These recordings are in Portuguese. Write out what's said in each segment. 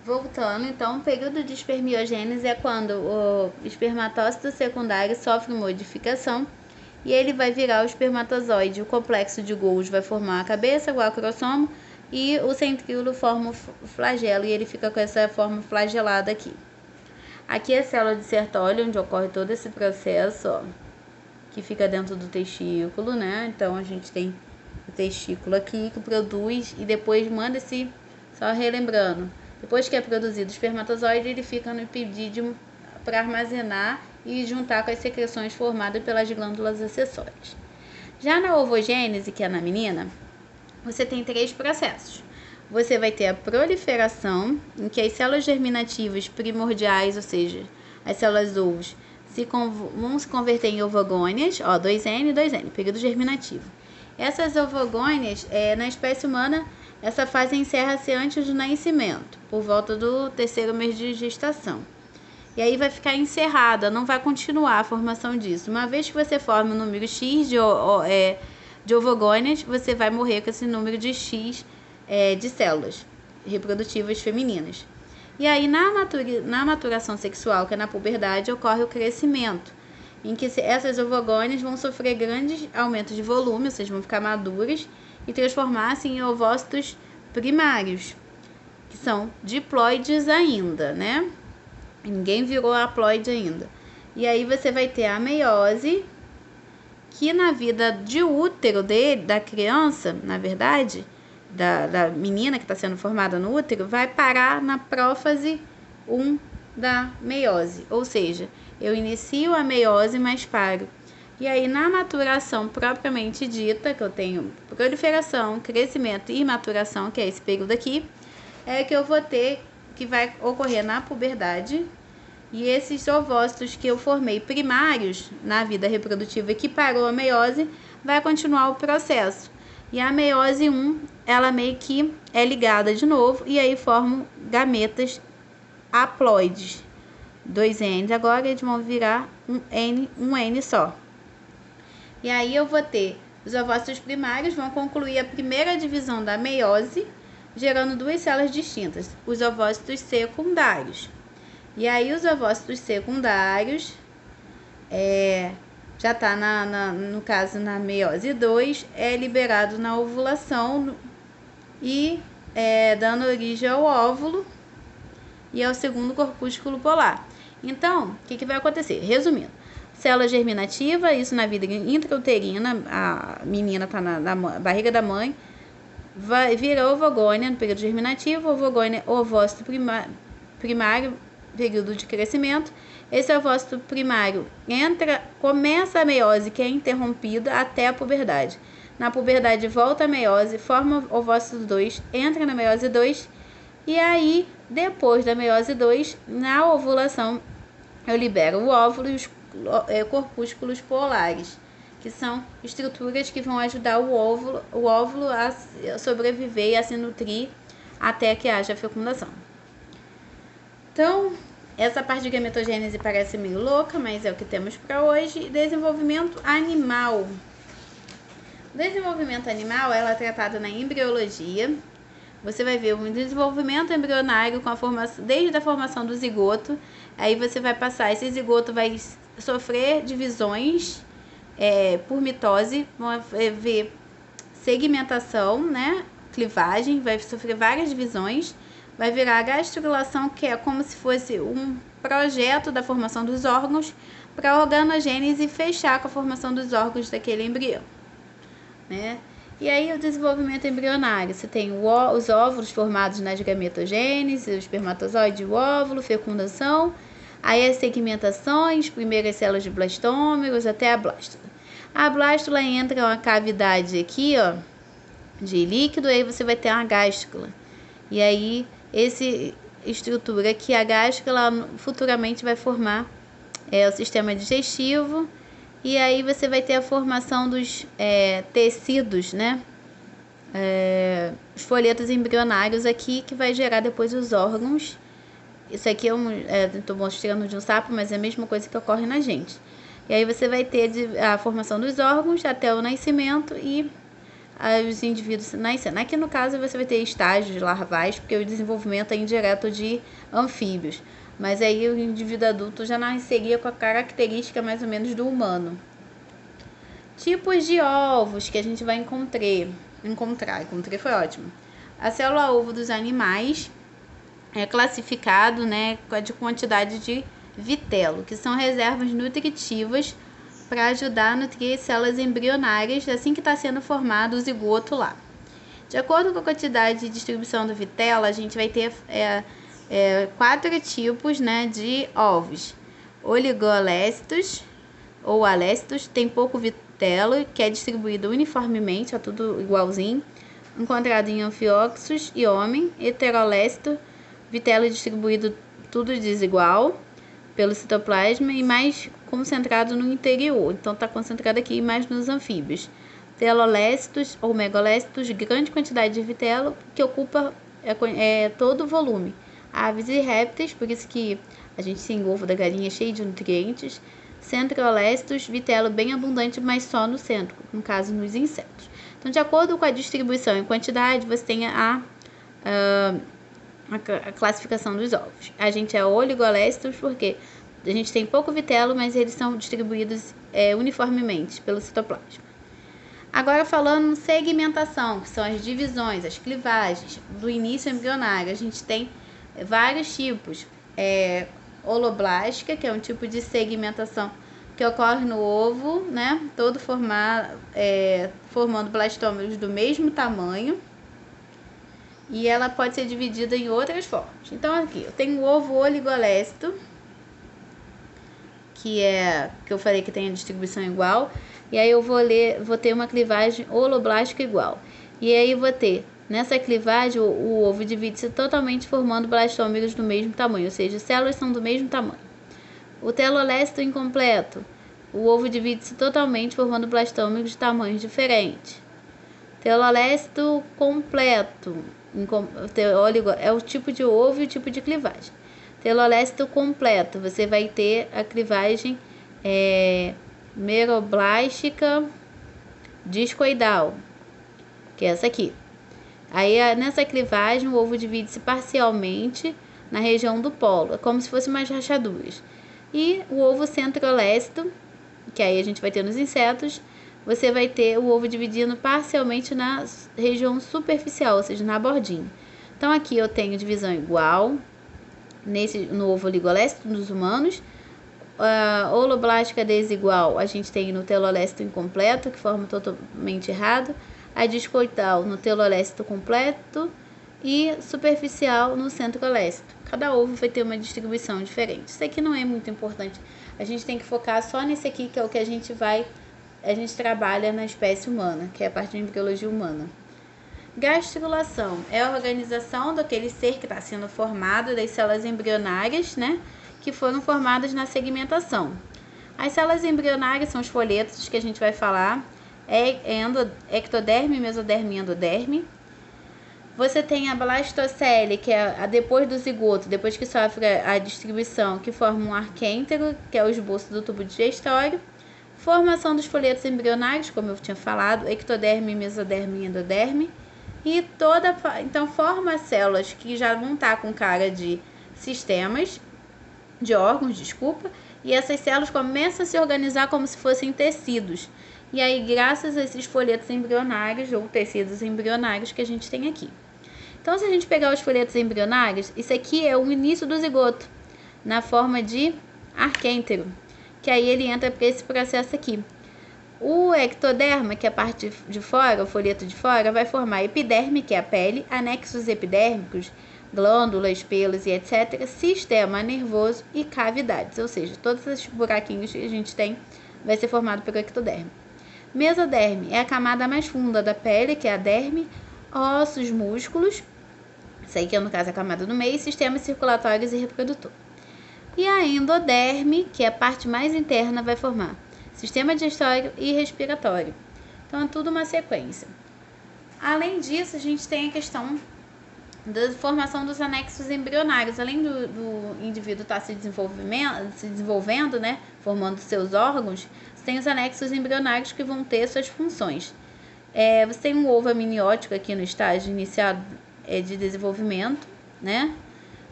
Voltando, então, o período de espermiogênese é quando o espermatócito secundário sofre modificação e ele vai virar o espermatozoide. O complexo de Golgi vai formar a cabeça, o acrossomo, e o centríolo forma o flagelo, e ele fica com essa forma flagelada aqui. Aqui é a célula de Sertoli, onde ocorre todo esse processo, ó, que fica dentro do testículo, né? Então, a gente tem o testículo aqui que produz e depois manda esse... Só relembrando, depois que é produzido o espermatozoide, ele fica no epidídimo para armazenar e juntar com as secreções formadas pelas glândulas acessórias. Já na ovogênese, que é na menina, você tem 3 processos. Você vai ter a proliferação, em que as células germinativas primordiais, ou seja, as células ovos, vão se converter em ovogônias, ó, 2N, 2N, período germinativo. Essas ovogônias, na espécie humana, essa fase encerra-se antes do nascimento, por volta do 3º mês de gestação. E aí vai ficar encerrada, não vai continuar a formação disso. Uma vez que você forma o número X de ovogônias, você vai morrer com esse número de X de células reprodutivas femininas. E aí, na maturação sexual, que é na puberdade, ocorre o crescimento, em que essas ovogônias vão sofrer grandes aumentos de volume, ou seja, vão ficar maduras e transformar-se em ovócitos primários, que são diploides ainda, né? Ninguém virou haploide ainda. E aí você vai ter a meiose, que na vida de útero da criança, na verdade, da menina que está sendo formada no útero, vai parar na prófase 1 da meiose. Ou seja, eu inicio a meiose, mas paro. E aí, na maturação propriamente dita, que eu tenho proliferação, crescimento e maturação, que é esse período aqui, é que eu vou ter, que vai ocorrer na puberdade. E esses ovócitos que eu formei primários na vida reprodutiva que parou a meiose, vai continuar o processo. E a meiose 1, ela meio que é ligada de novo, e aí formam gametas haploides. 2N agora, eles vão virar um N só. E aí eu vou ter os ovócitos primários, vão concluir a primeira divisão da meiose, gerando 2 células distintas, os ovócitos secundários. E aí os ovócitos secundários, já está no caso na meiose 2, é liberado na ovulação e dando origem ao óvulo e ao segundo corpúsculo polar. Então, o que vai acontecer? Resumindo, célula germinativa, isso na vida intrauterina, a menina está na barriga da mãe, vira ovogônia no período germinativo, ovogônia, ovócito primário, período de crescimento. Esse ovócito primário começa a meiose, que é interrompida até a puberdade. Na puberdade volta a meiose, forma o ovócito 2, entra na meiose 2, e aí, depois da meiose 2, na ovulação, eu libero o óvulo e os corpúsculos polares, que são estruturas que vão ajudar o óvulo a sobreviver e a se nutrir até que haja fecundação. Então, essa parte de gametogênese parece meio louca, mas é o que temos para hoje. Desenvolvimento animal. O desenvolvimento animal ela é tratado na embriologia. Você vai ver um desenvolvimento embrionário com desde a formação do zigoto. Aí você vai passar, esse zigoto vai sofrer divisões por mitose, vão ver segmentação, né? Clivagem, vai sofrer várias divisões. Vai virar a gastrulação, que é como se fosse um projeto da formação dos órgãos, para a organogênese e fechar com a formação dos órgãos daquele embrião, né? E aí o desenvolvimento embrionário, você tem os óvulos formados nas gametogênese, o espermatozoide e o óvulo, fecundação, aí as segmentações, primeiras células de blastômeros até a blástula. A blástula entra uma cavidade aqui, ó, de líquido, aí você vai ter uma gástrula. E aí essa estrutura aqui, a gástrula, futuramente vai formar o sistema digestivo. E aí você vai ter a formação dos tecidos, né? Os folhetos embrionários aqui, que vai gerar depois os órgãos. Isso aqui estou mostrando de um sapo, mas é a mesma coisa que ocorre na gente. E aí você vai ter a formação dos órgãos até o nascimento e os indivíduos nascendo. Aqui no caso você vai ter estágios larvais, porque o desenvolvimento é indireto de anfíbios. Mas aí o indivíduo adulto já nasceria com a característica mais ou menos do humano. Tipos de ovos que a gente vai encontrar foi ótimo. A célula ovo dos animais é classificado, né, de quantidade de vitelo, que são reservas nutritivas para ajudar a nutrir células embrionárias assim que está sendo formado o zigoto lá. De acordo com a quantidade de distribuição do vitelo, a gente vai ter 4 tipos, né, de ovos. Oligolécitos ou alécitos, tem pouco vitelo, que é distribuído uniformemente, é tudo igualzinho, encontrado em anfíoxos e homem. Heterolécito, vitelo distribuído tudo desigual pelo citoplasma e mais concentrado no interior, então está concentrado aqui mais nos anfíbios. Telolécitos ou megalécitos, grande quantidade de vitelo que ocupa todo o volume. Aves e répteis, por isso que a gente tem o ovo da galinha cheio de nutrientes. Centrolécitos, vitelo bem abundante, mas só no centro, no caso nos insetos. Então, de acordo com a distribuição em quantidade, você tem a classificação dos ovos. A gente é oligolécitos porque a gente tem pouco vitelo, mas eles são distribuídos uniformemente pelo citoplasma. Agora falando segmentação, que são as divisões, as clivagens do início embrionário, a gente tem vários tipos. Holoblástica, que é um tipo de segmentação que ocorre no ovo, né, todo formando blastômeros do mesmo tamanho, e ela pode ser dividida em outras formas. Então aqui eu tenho o ovo oligolécito, que eu falei que tem a distribuição igual, e aí eu vou ter uma clivagem holoblástica igual, e aí eu vou ter nessa clivagem o ovo divide-se totalmente formando blastômeros do mesmo tamanho, ou seja, as células são do mesmo tamanho. O telolécito incompleto, o ovo divide-se totalmente formando blastômeros de tamanhos diferentes. Telolécito completo, é o tipo de ovo e o tipo de clivagem. Telolécito completo, você vai ter a clivagem meroblástica discoidal, que é essa aqui. Aí, nessa clivagem, o ovo divide-se parcialmente na região do polo, é como se fossem mais rachaduras. E o ovo centrolécito, que aí a gente vai ter nos insetos, você vai ter o ovo dividindo parcialmente na região superficial, ou seja, na bordinha. Então, aqui eu tenho divisão igual no ovo oligolécito dos humanos. Holoblástica desigual, a gente tem no telolécito incompleto, que forma totalmente errado. A discoidal no telolécito completo e superficial no centrolécito. Cada ovo vai ter uma distribuição diferente. Isso aqui não é muito importante. A gente tem que focar só nesse aqui, que é o que a gente trabalha na espécie humana, que é a parte de embriologia humana. Gastrulação é a organização daquele ser que está sendo formado, das células embrionárias, né, que foram formadas na segmentação. As células embrionárias são os folhetos que a gente vai falar. Ectoderme, mesoderme e endoderme. Você tem a blastocele, que é depois do zigoto, depois que sofre a distribuição, que forma um arquêntero, que é o esboço do tubo digestório. Formação dos folhetos embrionários, como eu tinha falado, ectoderme, mesoderme e endoderme. E então forma células que já vão estar com cara de sistemas, de órgãos, e essas células começam a se organizar como se fossem tecidos. E aí, graças a esses folhetos embrionários ou tecidos embrionários que a gente tem aqui. Então, se a gente pegar os folhetos embrionários, isso aqui é o início do zigoto, na forma de arquêntero, que aí ele entra para esse processo aqui. O ectoderma, que é a parte de fora, o folheto de fora, vai formar epiderme, que é a pele, anexos epidérmicos, glândulas, pelos e etc., sistema nervoso e cavidades, ou seja, todos esses buraquinhos que a gente tem vai ser formado pelo ectoderme. Mesoderme é a camada mais funda da pele, que é a derme, ossos, músculos, isso aí que é no caso a camada do meio, sistemas circulatórios e reprodutor. E a endoderme, que é a parte mais interna, vai formar sistema digestório e respiratório. Então é tudo uma sequência. Além disso, a gente tem a questão da formação dos anexos embrionários. Além do indivíduo estar se desenvolvendo, né, formando seus órgãos, tem os anexos embrionários que vão ter suas funções. Você tem um ovo amniótico aqui no estágio inicial de desenvolvimento, né?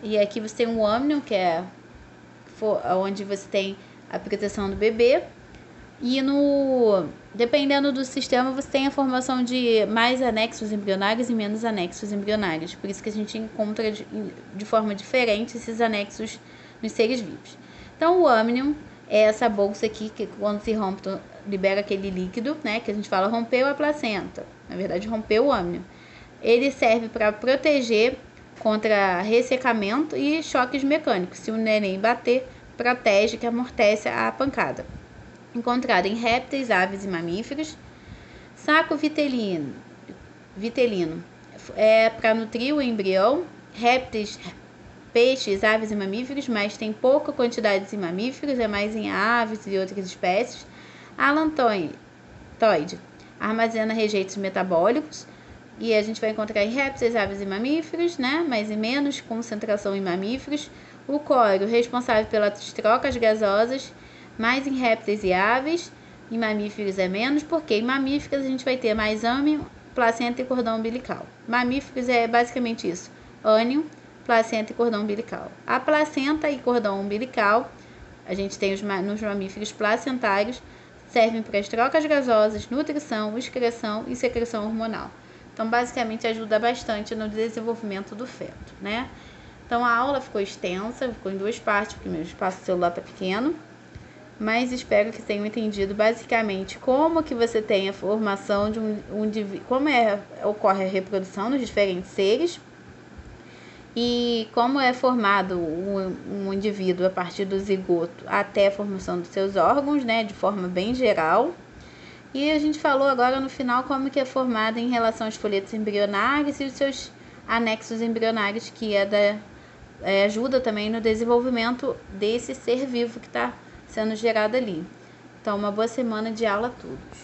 E aqui você tem um âmnion, que é onde você tem a proteção do bebê. E dependendo do sistema, você tem a formação de mais anexos embrionários e menos anexos embrionários. Por isso que a gente encontra de forma diferente esses anexos nos seres vivos. Então, o âmnion é essa bolsa aqui que, quando se rompe, libera aquele líquido, né? Que a gente fala rompeu a placenta. Na verdade, rompeu o âmnion. Ele serve para proteger contra ressecamento e choques mecânicos. Se o neném bater, protege, que amortece a pancada. Encontrado em répteis, aves e mamíferos. Saco vitelino é para nutrir o embrião. Répteis, peixes, aves e mamíferos, mas tem pouca quantidade em mamíferos, é mais em aves e outras espécies. Alantoide armazena rejeitos metabólicos, e a gente vai encontrar em répteis, aves e mamíferos, né? Mas em menos concentração em mamíferos. O cório, responsável pelas trocas gasosas, mais em répteis e aves. Em mamíferos é menos, porque em mamíferos a gente vai ter mais âmnion, placenta e cordão umbilical. Mamíferos é basicamente isso: ânion, placenta e cordão umbilical. A placenta e cordão umbilical, a gente tem nos mamíferos placentários, servem para as trocas gasosas, nutrição, excreção e secreção hormonal. Então, basicamente, ajuda bastante no desenvolvimento do feto, né? Então, a aula ficou extensa, ficou em 2 partes, porque meu espaço celular está pequeno. Mas espero que tenham entendido basicamente como que você tem a formação de um indivíduo, como ocorre a reprodução nos diferentes seres e como é formado um indivíduo a partir do zigoto até a formação dos seus órgãos, né, de forma bem geral. E a gente falou agora no final como que é formada em relação aos folhetos embrionários e os seus anexos embrionários, que ajuda também no desenvolvimento desse ser vivo que está sendo gerado ali. Então, uma boa semana de aula a todos.